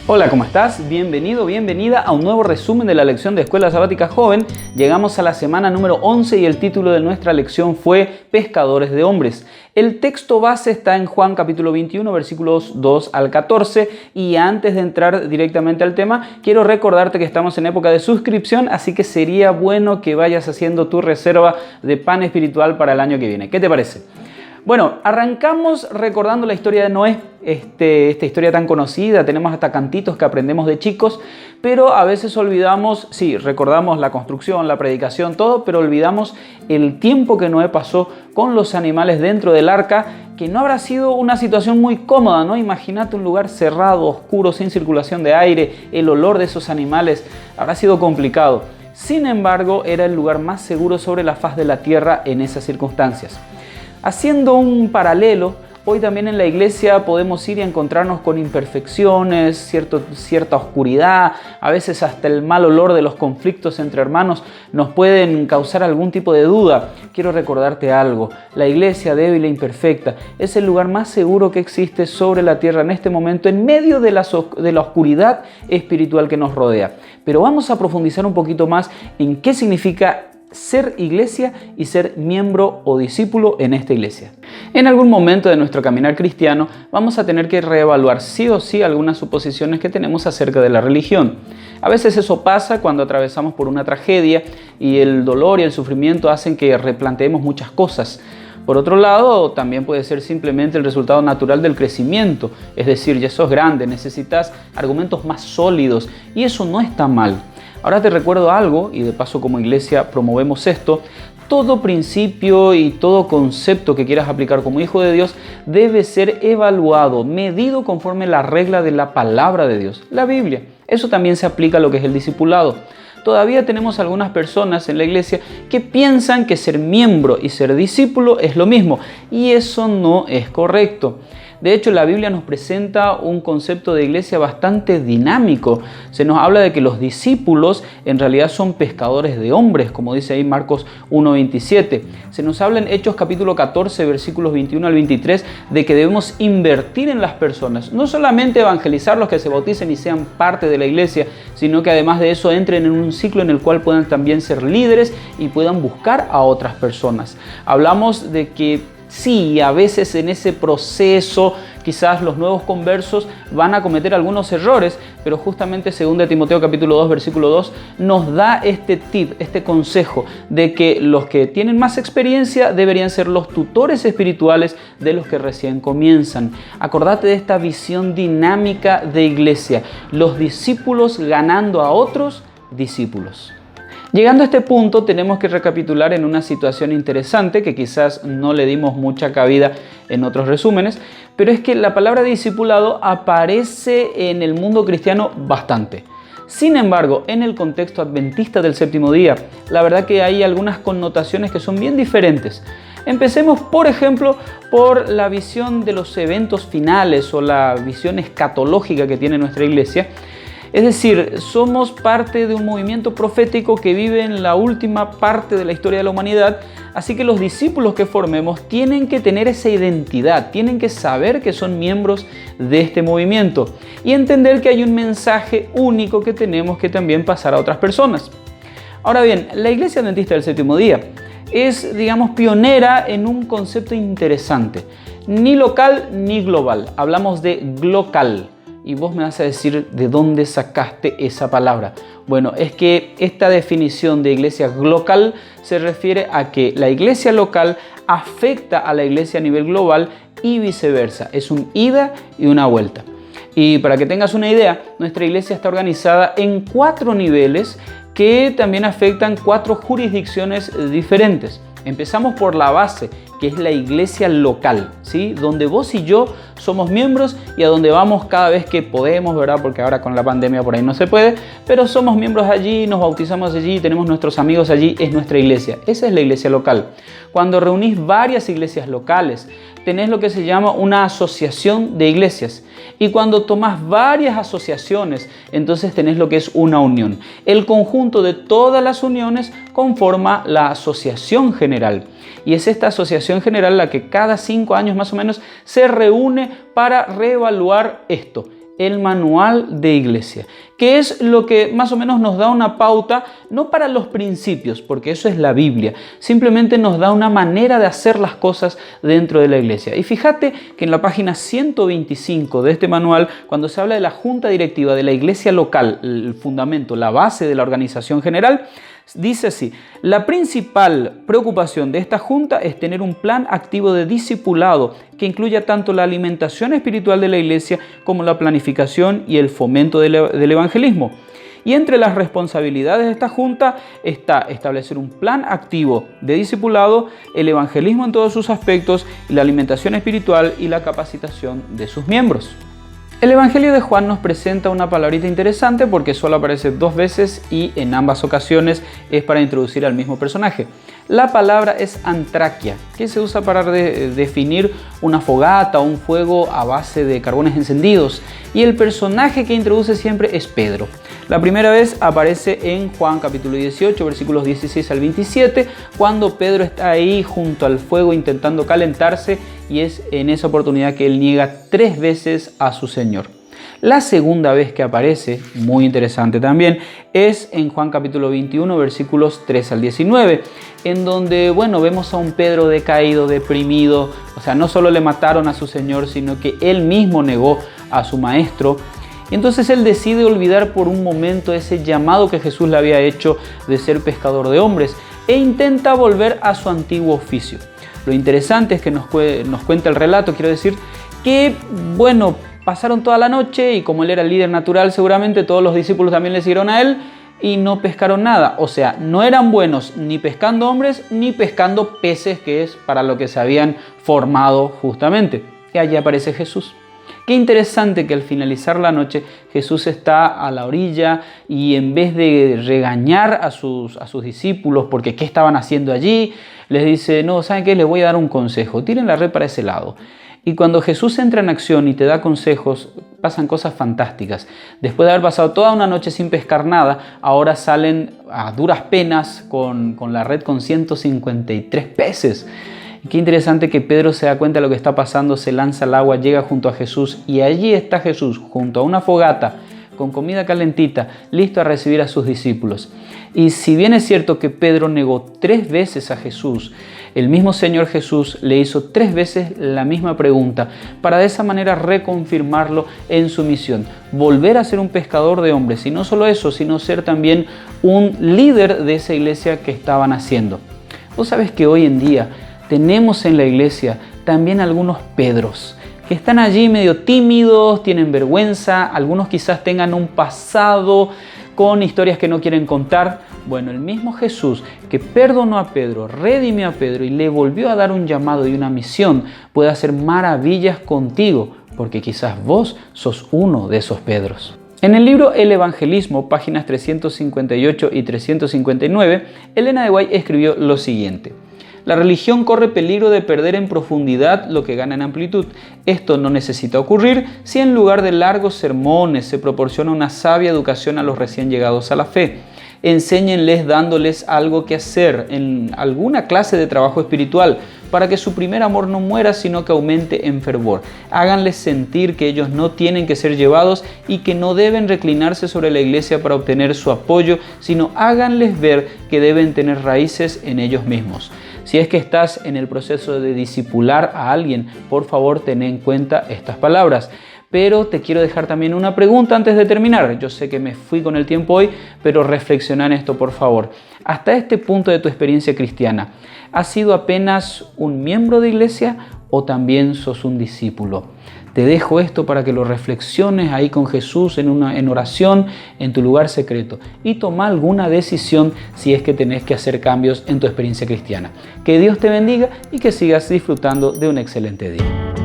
Hola, ¿cómo estás? Bienvenido, bienvenida a un nuevo resumen de la lección de Escuela Sabática Joven. Llegamos a la semana número 11 y el título de nuestra lección fue Pescadores de Hombres. El texto base está en Juan capítulo 21, versículos 2 al 14. Y antes de entrar directamente al tema, quiero recordarte que estamos en época de suscripción, así que sería bueno que vayas haciendo tu reserva de pan espiritual para el año que viene. ¿Qué te parece? Bueno, arrancamos recordando la historia de Noé, esta historia tan conocida, tenemos hasta cantitos que aprendemos de chicos, pero a veces olvidamos, sí, recordamos la construcción, la predicación, todo, pero olvidamos el tiempo que Noé pasó con los animales dentro del arca, que no habrá sido una situación muy cómoda, ¿no? Imagínate un lugar cerrado, oscuro, sin circulación de aire, el olor de esos animales, habrá sido complicado. Sin embargo, era el lugar más seguro sobre la faz de la tierra en esas circunstancias. Haciendo un paralelo, hoy también en la iglesia podemos ir y encontrarnos con imperfecciones, cierta oscuridad, a veces hasta el mal olor de los conflictos entre hermanos nos pueden causar algún tipo de duda. Quiero recordarte algo, la iglesia débil e imperfecta es el lugar más seguro que existe sobre la tierra en este momento, en medio de la oscuridad espiritual que nos rodea. Pero vamos a profundizar un poquito más en qué significa ser iglesia y ser miembro o discípulo en esta iglesia. En algún momento de nuestro caminar cristiano vamos a tener que reevaluar sí o sí algunas suposiciones que tenemos acerca de la religión. A veces eso pasa cuando atravesamos por una tragedia y el dolor y el sufrimiento hacen que replanteemos muchas cosas. Por otro lado, también puede ser simplemente el resultado natural del crecimiento, es decir, ya sos grande, necesitas argumentos más sólidos y eso no está mal. Ahora te recuerdo algo, y de paso como iglesia promovemos esto: todo principio y todo concepto que quieras aplicar como hijo de Dios debe ser evaluado, medido conforme la regla de la palabra de Dios, la Biblia. Eso también se aplica a lo que es el discipulado. Todavía tenemos algunas personas en la iglesia que piensan que ser miembro y ser discípulo es lo mismo, y eso no es correcto. De hecho, la Biblia nos presenta un concepto de iglesia bastante dinámico. Se nos habla de que los discípulos en realidad son pescadores de hombres, como dice ahí Marcos 1:27. Se nos habla en Hechos capítulo 14, versículos 21 al 23, de que debemos invertir en las personas. No solamente evangelizarlos, que se bauticen y sean parte de la iglesia, sino que además de eso entren en un ciclo en el cual puedan también ser líderes y puedan buscar a otras personas. Hablamos de que sí, a veces en ese proceso quizás los nuevos conversos van a cometer algunos errores, pero justamente 2 Timoteo capítulo 2 versículo 2 nos da este tip, este consejo de que los que tienen más experiencia deberían ser los tutores espirituales de los que recién comienzan. Acordate de esta visión dinámica de iglesia, los discípulos ganando a otros discípulos. Llegando a este punto tenemos que recapitular en una situación interesante que quizás no le dimos mucha cabida en otros resúmenes, pero es que la palabra discipulado aparece en el mundo cristiano bastante. Sin embargo, en el contexto adventista del séptimo día, la verdad que hay algunas connotaciones que son bien diferentes. Empecemos, por ejemplo, por la visión de los eventos finales o la visión escatológica que tiene nuestra iglesia. Es decir, somos parte de un movimiento profético que vive en la última parte de la historia de la humanidad, así que los discípulos que formemos tienen que tener esa identidad, tienen que saber que son miembros de este movimiento y entender que hay un mensaje único que tenemos que también pasar a otras personas. Ahora bien, la Iglesia Adventista del Séptimo Día es, digamos, pionera en un concepto interesante, ni local ni global, hablamos de glocal. Y vos me vas a decir de dónde sacaste esa palabra. Bueno, es que esta definición de iglesia local se refiere a que la iglesia local afecta a la iglesia a nivel global y viceversa. Es un ida y una vuelta. Y para que tengas una idea, nuestra iglesia está organizada en 4 niveles que también afectan 4 jurisdicciones diferentes. Empezamos por la base, que es la iglesia local, ¿sí? Donde vos y yo somos miembros y a donde vamos cada vez que podemos, ¿verdad? Porque ahora con la pandemia por ahí no se puede, pero somos miembros allí, nos bautizamos allí, tenemos nuestros amigos allí, es nuestra iglesia. Esa es la iglesia local. Cuando reunís varias iglesias locales, tenés lo que se llama una asociación de iglesias. Y cuando tomás varias asociaciones, entonces tenés lo que es una unión. El conjunto de todas las uniones conforma la asociación general. Y es esta asociación general la que cada 5 años más o menos se reúne para reevaluar esto. el manual de iglesia, que es lo que más o menos nos da una pauta, no para los principios, porque eso es la Biblia, simplemente nos da una manera de hacer las cosas dentro de la iglesia. Y fíjate que en la página 125 de este manual, cuando se habla de la junta directiva de la iglesia local, el fundamento, la base de la organización general, dice así: la principal preocupación de esta junta es tener un plan activo de discipulado que incluya tanto la alimentación espiritual de la iglesia como la planificación y el fomento del evangelismo. Y entre las responsabilidades de esta junta está establecer un plan activo de discipulado, el evangelismo en todos sus aspectos, y la alimentación espiritual y la capacitación de sus miembros. El Evangelio de Juan nos presenta una palabrita interesante porque solo aparece 2 veces y en ambas ocasiones es para introducir al mismo personaje. La palabra es antraquia, que se usa para definir una fogata o un fuego a base de carbones encendidos, y el personaje que introduce siempre es Pedro. La primera vez aparece en Juan capítulo 18, versículos 16 al 27, cuando Pedro está ahí junto al fuego intentando calentarse, y es en esa oportunidad que él niega 3 veces a su Señor. La segunda vez que aparece, muy interesante también, es en Juan capítulo 21, versículos 3 al 19, en donde, vemos a un Pedro decaído, deprimido. O sea, no solo le mataron a su Señor, sino que él mismo negó a su Maestro. Y entonces él decide olvidar por un momento ese llamado que Jesús le había hecho de ser pescador de hombres e intenta volver a su antiguo oficio. Lo interesante es que nos cuenta el relato, quiero decir, que, pasaron toda la noche y como él era el líder natural, seguramente todos los discípulos también le siguieron a él y no pescaron nada. O sea, no eran buenos ni pescando hombres ni pescando peces, que es para lo que se habían formado justamente. Y allí aparece Jesús. Qué interesante que al finalizar la noche Jesús está a la orilla y en vez de regañar a sus discípulos porque qué estaban haciendo allí, les dice: no, ¿saben qué? Les voy a dar un consejo, tiren la red para ese lado. Y cuando Jesús entra en acción y te da consejos, pasan cosas fantásticas. Después de haber pasado toda una noche sin pescar nada, ahora salen a duras penas con la red con 153 peces. Y qué interesante que Pedro se da cuenta de lo que está pasando, se lanza al agua, llega junto a Jesús y allí está Jesús junto a una fogata con comida calentita, listo a recibir a sus discípulos. Y si bien es cierto que Pedro negó 3 veces a Jesús, el mismo Señor Jesús le hizo 3 veces la misma pregunta para de esa manera reconfirmarlo en su misión, volver a ser un pescador de hombres, y no solo eso, sino ser también un líder de esa iglesia que estaban haciendo. Vos sabés que hoy en día tenemos en la iglesia también algunos Pedros que están allí medio tímidos, tienen vergüenza, algunos quizás tengan un pasado con historias que no quieren contar. Bueno, el mismo Jesús que perdonó a Pedro, redimió a Pedro y le volvió a dar un llamado y una misión, puede hacer maravillas contigo, porque quizás vos sos uno de esos Pedros. En el libro El Evangelismo, páginas 358 y 359, Elena de White escribió lo siguiente: la religión corre peligro de perder en profundidad lo que gana en amplitud. Esto no necesita ocurrir si en lugar de largos sermones se proporciona una sabia educación a los recién llegados a la fe. Enséñenles dándoles algo que hacer en alguna clase de trabajo espiritual para que su primer amor no muera sino que aumente en fervor. Háganles sentir que ellos no tienen que ser llevados y que no deben reclinarse sobre la iglesia para obtener su apoyo, sino háganles ver que deben tener raíces en ellos mismos. Si es que estás en el proceso de discipular a alguien, por favor ten en cuenta estas palabras. Pero te quiero dejar también una pregunta antes de terminar. Yo sé que me fui con el tiempo hoy, pero reflexiona en esto, por favor. Hasta este punto de tu experiencia cristiana, ¿has sido apenas un miembro de iglesia o también sos un discípulo? Te dejo esto para que lo reflexiones ahí con Jesús en oración, en tu lugar secreto, y toma alguna decisión si es que tenés que hacer cambios en tu experiencia cristiana. Que Dios te bendiga y que sigas disfrutando de un excelente día.